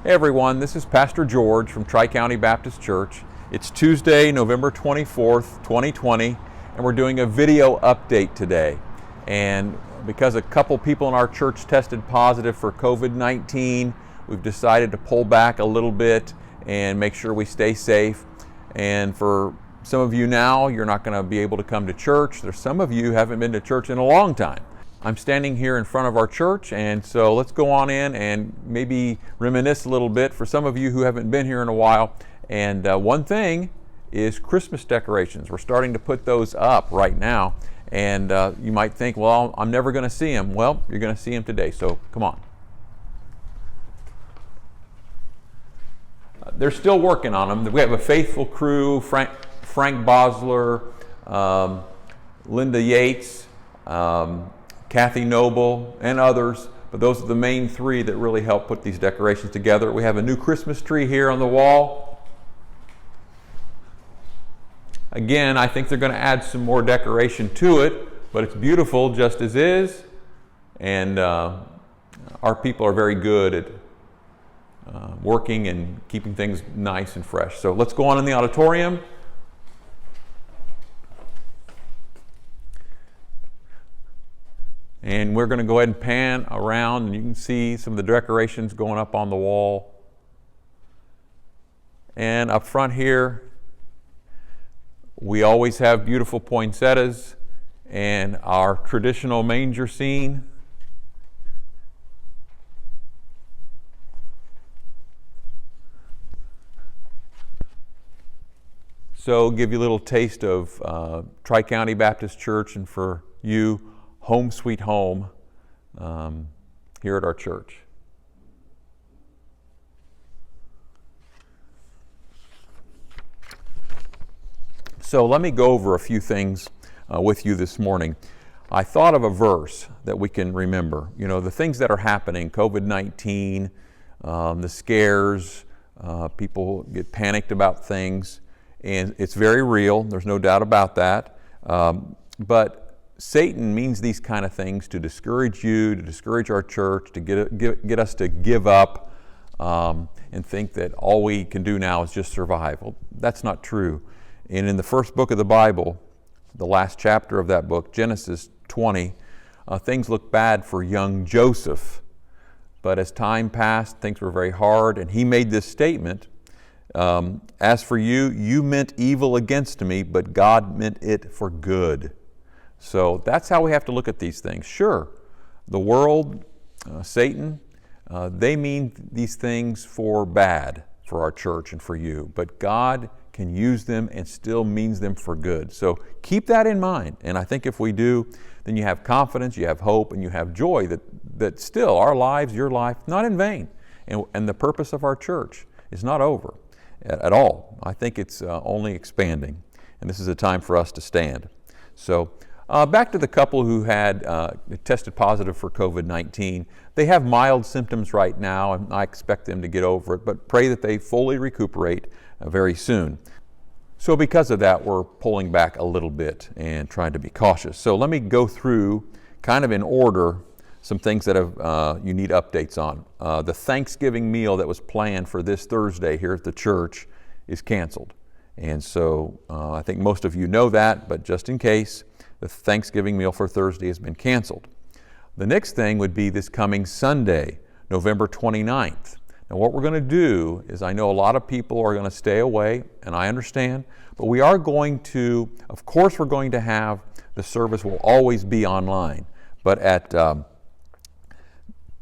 Hey everyone, this is Pastor George from Tri-County Baptist Church. It's Tuesday, November 24th, 2020, and we're doing a video update today. And because a couple people in our church tested positive for COVID-19, we've decided to pull back a little bit and make sure we stay safe. And for some of you now, you're not going to be able to come to church. There's some of you who haven't been to church in a long time. I'm standing here in front of our church, and so let's go on in and maybe reminisce a little bit for some of you who haven't been here in a while. And one thing is Christmas decorations. We're starting to put those up right now, and you might think, well, I'm never going to see them. Well, you're going to see them today, so come on. They're still working on them. We have a faithful crew, Frank Bosler, Linda Yates, Kathy Noble, and others, but those are the main three that really help put these decorations together. We have a new Christmas tree here on the wall. Again, I think they're going to add some more decoration to it, but it's beautiful just as is, and our people are very good at working and keeping things nice and fresh. So let's go on in the auditorium. And we're going to go ahead and pan around, and you can see some of the decorations going up on the wall. And up front here, we always have beautiful poinsettias and our traditional manger scene. So give you a little taste of Tri-County Baptist Church, and for you, home sweet home here at our church. So let me go over a few things with you this morning. I thought of a verse that we can remember. You know, the things that are happening, COVID-19, the scares, people get panicked about things, and it's very real. There's no doubt about that. But Satan means these kind of things to discourage you, to discourage our church, to get us to give up and think that all we can do now is just survive. Well, that's not true. And in the first book of the Bible, the last chapter of that book, Genesis 20, things looked bad for young Joseph. But as time passed, things were very hard, and he made this statement, as for you, you meant evil against me, but God meant it for good. So that's how we have to look at these things. Sure, the world, Satan, they mean these things for bad for our church and for you, but God can use them and still means them for good. So keep that in mind, and I think if we do, then you have confidence, you have hope, and you have joy that still our lives, your life, not in vain, and the purpose of our church is not over at all. I think it's only expanding, and this is a time for us to stand. So back to the couple who had tested positive for COVID-19. They have mild symptoms right now, and I expect them to get over it, but pray that they fully recuperate very soon. So because of that, we're pulling back a little bit and trying to be cautious. So let me go through, kind of in order, some things that you need updates on. The Thanksgiving meal that was planned for this Thursday here at the church is canceled. And so I think most of you know that, but just in case, the Thanksgiving meal for Thursday has been canceled. The next thing would be this coming Sunday, November 29th. Now what we're going to do is, I know a lot of people are going to stay away, and I understand, but we are going to, of course we're going to have, the service will always be online, but at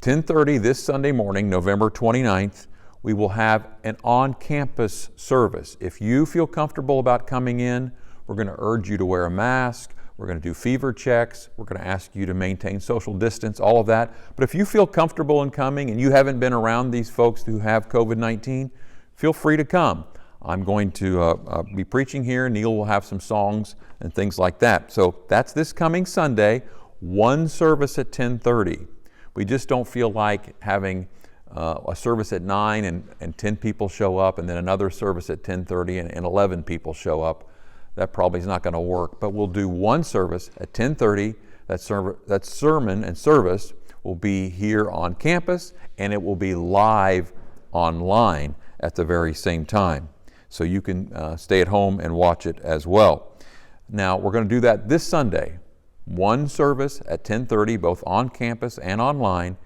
10:30 this Sunday morning, November 29th, we will have an on-campus service. If you feel comfortable about coming in, we're going to urge you to wear a mask. We're going to do fever checks. We're going to ask you to maintain social distance, all of that. But if you feel comfortable in coming and you haven't been around these folks who have COVID-19, feel free to come. I'm going to be preaching here. Neil will have some songs and things like that. So that's this coming Sunday, one service at 10:30. We just don't feel like having a service at 9 and 10 people show up, and then another service at 10:30 and 11 people show up. That probably is not going to work, but we'll do one service at 10:30. That sermon and service will be here on campus, and it will be live online at the very same time. So you can stay at home and watch it as well. Now, we're going to do that this Sunday. One service at 10:30, both on campus and online.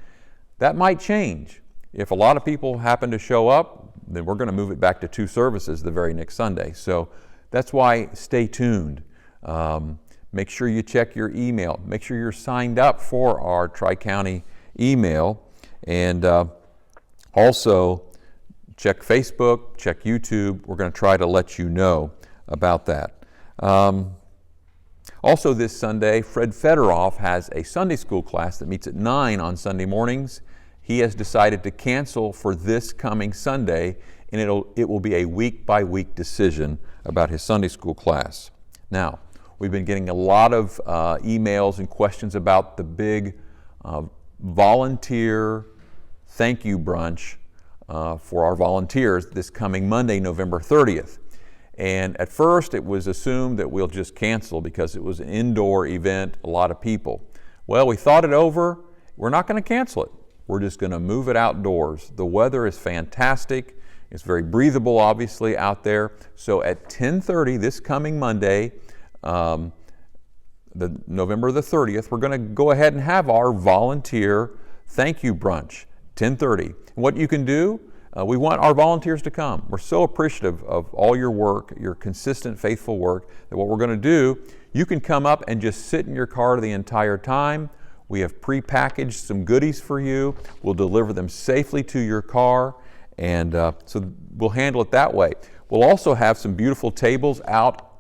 That might change. If a lot of people happen to show up, then we're going to move it back to 2 services the very next Sunday. So that's why stay tuned. Make sure you check your email. Make sure you're signed up for our Tri-County email. And also check Facebook, check YouTube. We're going to try to let you know about that. Also this Sunday, Fred Federoff has a Sunday school class that meets at 9 on Sunday mornings. He has decided to cancel for this coming Sunday, and it will be a week-by-week decision about his Sunday school class. Now, we've been getting a lot of emails and questions about the big volunteer thank you brunch for our volunteers this coming Monday, November 30th. And at first it was assumed that we'll just cancel because it was an indoor event, a lot of people. Well, we thought it over. We're not going to cancel it. We're just going to move it outdoors. The weather is fantastic. It's very breathable, obviously, out there. So at 10:30 this coming Monday, the November the 30th, we're going to go ahead and have our volunteer thank you brunch, 10:30. What you can do, we want our volunteers to come. We're so appreciative of all your work, your consistent, faithful work, that what we're going to do, you can come up and just sit in your car the entire time. We have prepackaged some goodies for you. We'll deliver them safely to your car, and so we'll handle it that way. We'll also have some beautiful tables out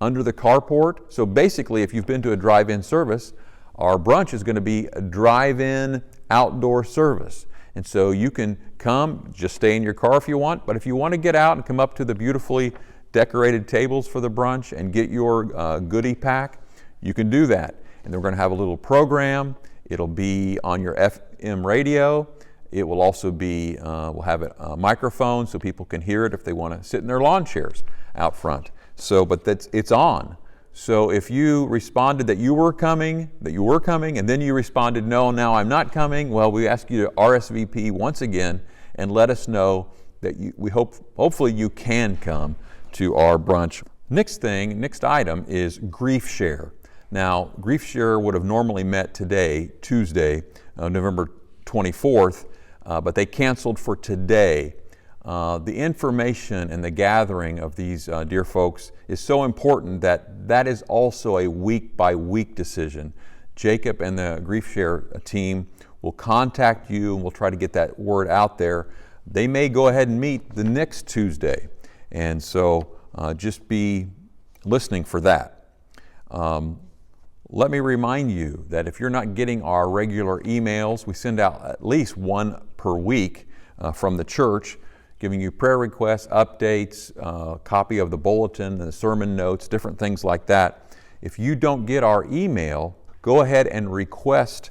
under the carport. So basically, if you've been to a drive-in service, our brunch is going to be a drive-in outdoor service. And so you can come, just stay in your car if you want, but if you want to get out and come up to the beautifully decorated tables for the brunch and get your goodie pack, you can do that. And then we're going to have a little program. It'll be on your FM radio. It will also be, we'll have a microphone so people can hear it if they want to sit in their lawn chairs out front. So, but it's on. So if you responded that you were coming, and then you responded, no, now I'm not coming, well, we ask you to RSVP once again and let us know that hopefully you can come to our brunch. Next item is Grief Share. Now, Grief Share would have normally met today, Tuesday, November 24th, but they canceled for today. The information and the gathering of these dear folks is so important that is also a week-by-week decision. Jacob and the Grief Share team will contact you and we'll try to get that word out there. They may go ahead and meet the next Tuesday, and so just be listening for that. Let me remind you that if you're not getting our regular emails, we send out at least one per week from the church, giving you prayer requests, updates, copy of the bulletin, the sermon notes, different things like that. If you don't get our email, go ahead and request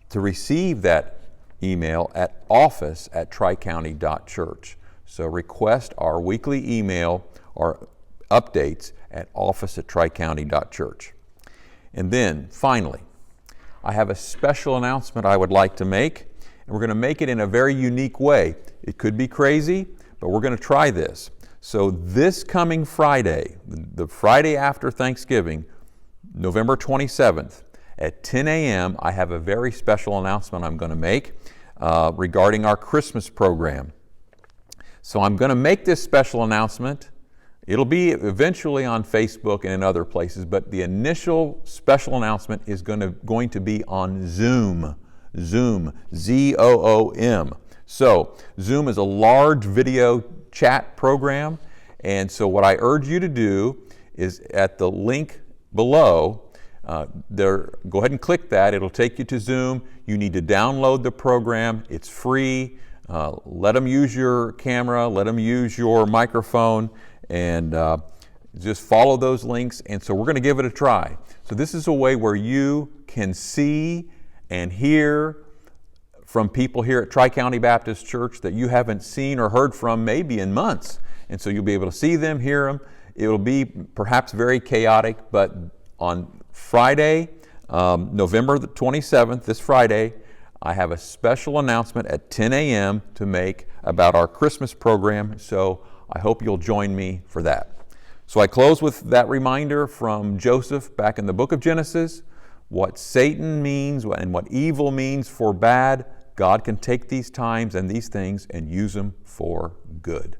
to receive that email at office@tricounty.church. So request our weekly email or updates at office@tricounty.church. And then finally, I have a special announcement I would like to make, and we're going to make it in a very unique way. It could be crazy, but we're going to try this. So this coming Friday, the Friday after Thanksgiving, November 27th, at 10 a.m., I have a very special announcement I'm going to make regarding our Christmas program. So I'm going to make this special announcement. It'll be eventually on Facebook and in other places, but the initial special announcement is going to be on Zoom. Zoom, Z-O-O-M. So Zoom is a large video chat program, and so what I urge you to do is at the link below, go ahead and click that. It'll take you to Zoom. You need to download the program. It's free. Let them use your camera, let them use your microphone, and just follow those links. And so we're going to give it a try. So this is a way where you can see and hear from people here at Tri-County Baptist Church that you haven't seen or heard from maybe in months. And so you'll be able to see them, hear them. It'll be perhaps very chaotic, but on Friday, November the 27th, this Friday, I have a special announcement at 10 a.m. to make about our Christmas program, so I hope you'll join me for that. So I close with that reminder from Joseph back in the book of Genesis. What Satan means and what evil means for bad, God can take these times and these things and use them for good.